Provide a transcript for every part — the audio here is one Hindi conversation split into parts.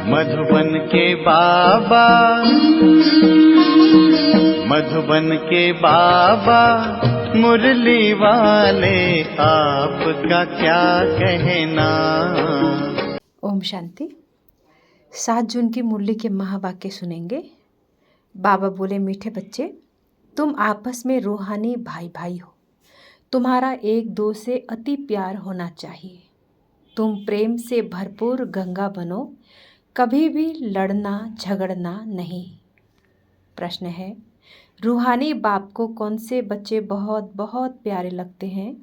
मधुबन के बाबा, मधुबन के बाबा मुरली वाले, आपका क्या कहना। ओम शांति। 7 जून की मुरली के महावाक्य सुनेंगे। बाबा बोले, मीठे बच्चे, तुम आपस में रूहानी भाई भाई हो। तुम्हारा एक दो से अति प्यार होना चाहिए। तुम प्रेम से भरपूर गंगा बनो, कभी भी लड़ना झगड़ना नहीं। प्रश्न है, रूहानी बाप को कौन से बच्चे बहुत बहुत प्यारे लगते हैं?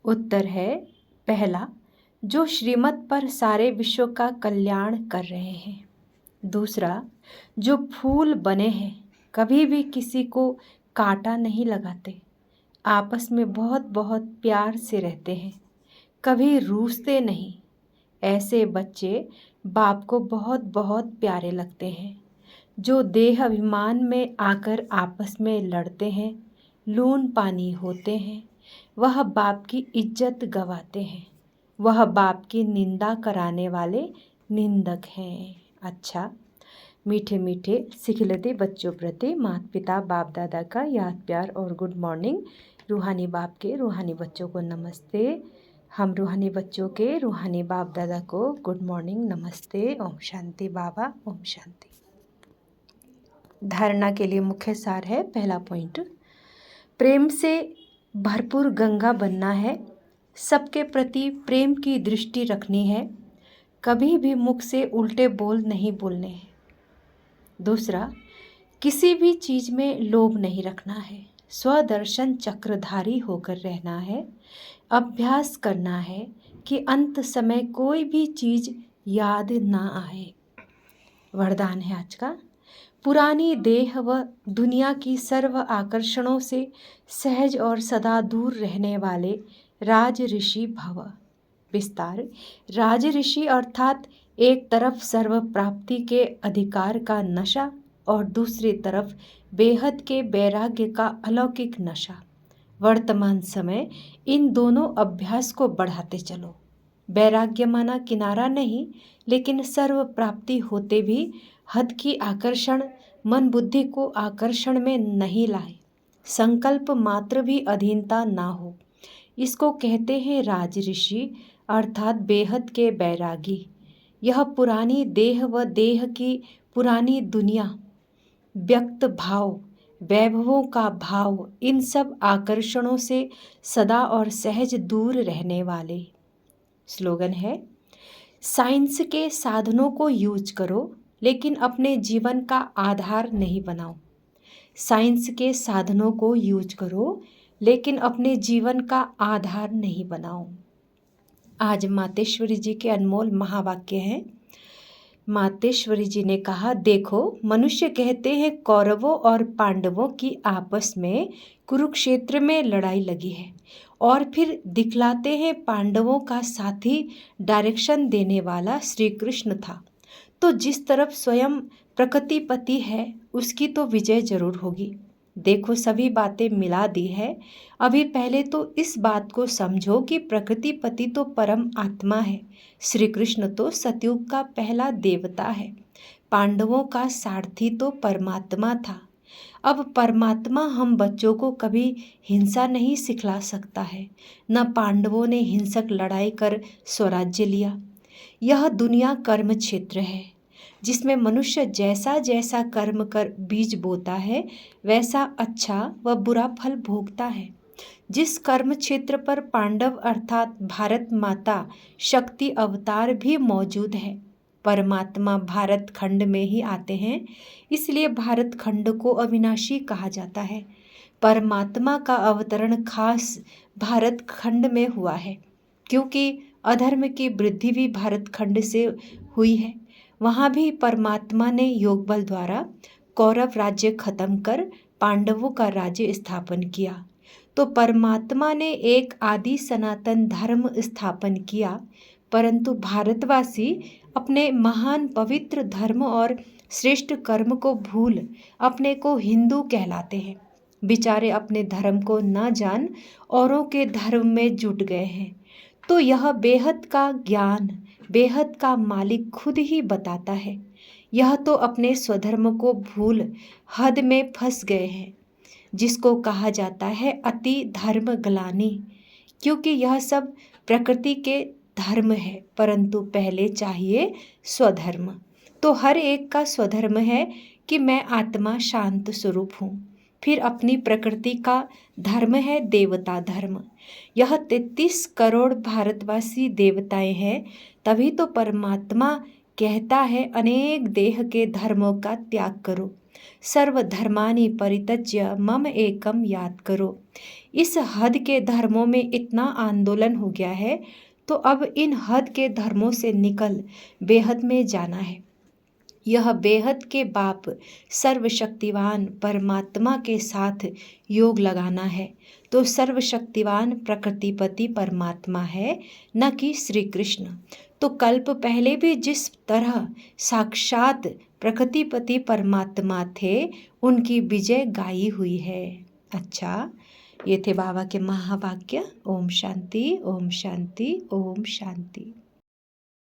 उत्तर है, पहला, जो श्रीमत पर सारे विश्व का कल्याण कर रहे हैं। दूसरा, जो फूल बने हैं, कभी भी किसी को कांटा नहीं लगाते, आपस में बहुत बहुत प्यार से रहते हैं, कभी रूठते नहीं। ऐसे बच्चे बाप को बहुत बहुत प्यारे लगते हैं। जो देह अभिमान में आकर आपस में लड़ते हैं, लून पानी होते हैं, वह बाप की इज्जत गंवाते हैं। वह बाप की निंदा कराने वाले निंदक हैं। अच्छा, मीठे मीठे सिखिलते बच्चों प्रति माता पिता बाप दादा का याद प्यार और गुड मॉर्निंग। रूहानी बाप के रूहानी बच्चों को नमस्ते। हम रूहानी बच्चों के रूहानी बाप दादा को गुड मॉर्निंग, नमस्ते। ओम शांति बाबा, ओम शांति। धारणा के लिए मुख्य सार है। पहला पॉइंट, प्रेम से भरपूर गंगा बनना है। सबके प्रति प्रेम की दृष्टि रखनी है। कभी भी मुख से उल्टे बोल नहीं बोलने हैं। दूसरा, किसी भी चीज़ में लोभ नहीं रखना है। स्वदर्शन चक्रधारी होकर रहना है। अभ्यास करना है कि अंत समय कोई भी चीज़ याद ना आए। वरदान है आज का, पुरानी देह व दुनिया की सर्व आकर्षणों से सहज और सदा दूर रहने वाले राज ऋषि भव। विस्तार, राज ऋषि अर्थात एक तरफ सर्व प्राप्ति के अधिकार का नशा और दूसरी तरफ बेहद के वैराग्य का अलौकिक नशा। वर्तमान समय इन दोनों अभ्यास को बढ़ाते चलो। वैराग्य माना किनारा नहीं, लेकिन सर्व प्राप्ति होते भी हद की आकर्षण मन बुद्धि को आकर्षण में नहीं लाए। संकल्प मात्र भी अधीनता ना हो। इसको कहते हैं राज ऋषि अर्थात बेहद के बैरागी। यह पुरानी देह व देह की पुरानी दुनिया, व्यक्त भाव, वैभवों का भाव, इन सब आकर्षणों से सदा और सहज दूर रहने वाले। स्लोगन है, साइंस के साधनों को यूज करो, लेकिन अपने जीवन का आधार नहीं बनाओ। साइंस के साधनों को यूज करो, लेकिन अपने जीवन का आधार नहीं बनाओ। आज मातेश्वरी जी के अनमोल महावाक्य हैं। मातेश्वरी जी ने कहा, देखो, मनुष्य कहते हैं कौरवों और पांडवों की आपस में कुरुक्षेत्र में लड़ाई लगी है, और फिर दिखलाते हैं पांडवों का साथी डायरेक्शन देने वाला श्री कृष्ण था। तो जिस तरफ स्वयं प्रकृतिपति है, उसकी तो विजय जरूर होगी। देखो, सभी बातें मिला दी है। अभी पहले तो इस बात को समझो कि प्रकृतिपति तो परम आत्मा है। श्री कृष्ण तो सतयुग का पहला देवता है। पांडवों का सारथी तो परमात्मा था। अब परमात्मा हम बच्चों को कभी हिंसा नहीं सिखला सकता है। न पांडवों ने हिंसक लड़ाई कर स्वराज्य लिया। यह दुनिया कर्म क्षेत्र है, जिसमें मनुष्य जैसा जैसा कर्म कर बीज बोता है, वैसा अच्छा व बुरा फल भोगता है। जिस कर्म क्षेत्र पर पांडव अर्थात भारत माता शक्ति अवतार भी मौजूद है, परमात्मा भारत खंड में ही आते हैं, इसलिए भारत खंड को अविनाशी कहा जाता है। परमात्मा का अवतरण खास भारत खंड में हुआ है, क्योंकि अधर्म की वृद्धि भी भारत खंड से हुई है। वहाँ भी परमात्मा ने योग बल द्वारा कौरव राज्य खत्म कर पांडवों का राज्य स्थापन किया। तो परमात्मा ने एक आदि सनातन धर्म स्थापन किया, परंतु भारतवासी अपने महान पवित्र धर्म और श्रेष्ठ कर्म को भूल अपने को हिंदू कहलाते हैं। बेचारे अपने धर्म को न जान औरों के धर्म में जुट गए हैं। तो यह बेहद का ज्ञान बेहद का मालिक खुद ही बताता है। यह तो अपने स्वधर्म को भूल हद में फंस गए हैं, जिसको कहा जाता है अति धर्म ग्लानि, क्योंकि यह सब प्रकृति के धर्म है, परंतु पहले चाहिए स्वधर्म। तो हर एक का स्वधर्म है कि मैं आत्मा शांत स्वरूप हूँ। फिर अपनी प्रकृति का धर्म है देवता धर्म। यह 33 करोड़ भारतवासी देवताएं हैं, तभी तो परमात्मा कहता है अनेक देह के धर्मों का त्याग करो, सर्वधर्मानि परित्यज्य मम एकम याद करो। इस हद के धर्मों में इतना आंदोलन हो गया है, तो अब इन हद के धर्मों से निकल बेहद में जाना है। यह बेहद के बाप सर्वशक्तिवान परमात्मा के साथ योग लगाना है। तो सर्वशक्तिवान प्रकृतिपति परमात्मा है, न कि श्री कृष्ण। तो कल्प पहले भी जिस तरह साक्षात प्रकृतिपति परमात्मा थे, उनकी विजय गाई हुई है। अच्छा, ये थे बाबा के महावाक्य। ओम शांति, ओम शांति, ओम शांति।